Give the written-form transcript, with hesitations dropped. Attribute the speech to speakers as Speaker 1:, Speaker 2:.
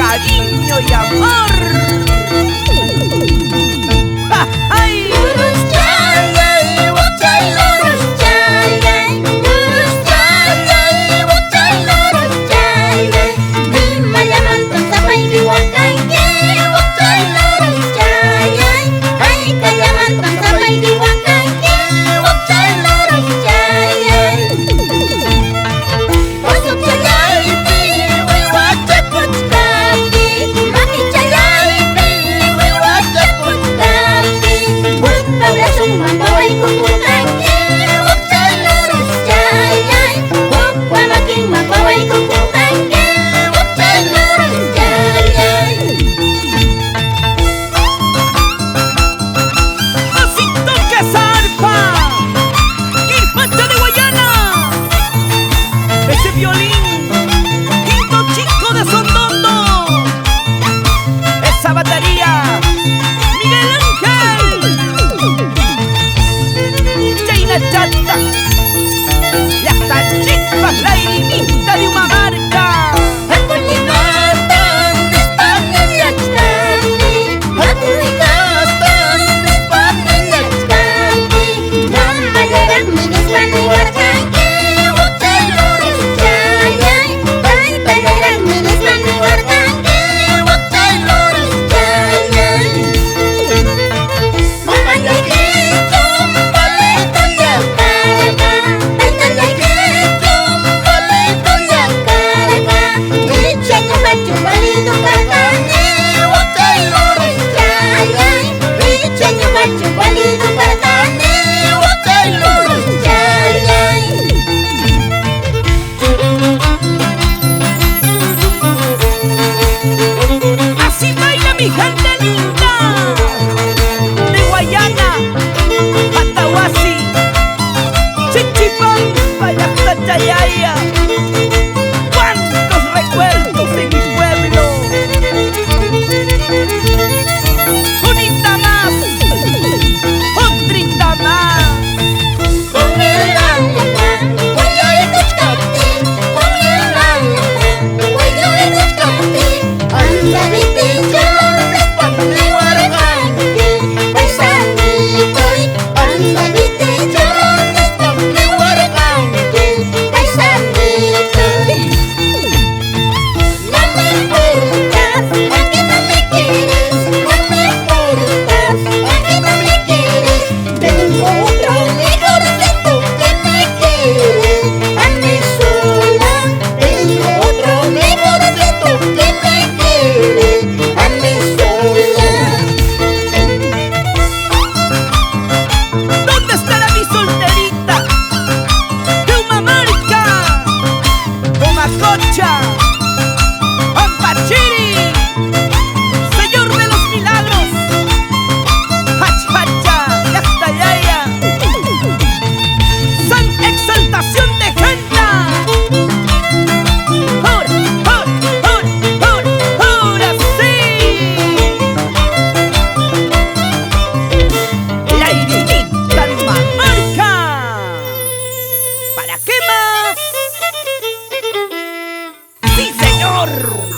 Speaker 1: cariño y amor. ¡Ja! ¡Ay! Y hasta chispas, la irimita de una marca. Así baila mi gente linda de Guayana, Atahuasi, Chichipampa y hasta Chayaya. ¡Cuántos recuerdos en mi pueblo! Unita más, otrita más. Pampachiri, Señor de los milagros, Hachacha, Yactayaya, San Exaltación de Genta. ¡Hora, hora, sí! La irimita de una marca. ¿Para qué más? ¡Sí, señor!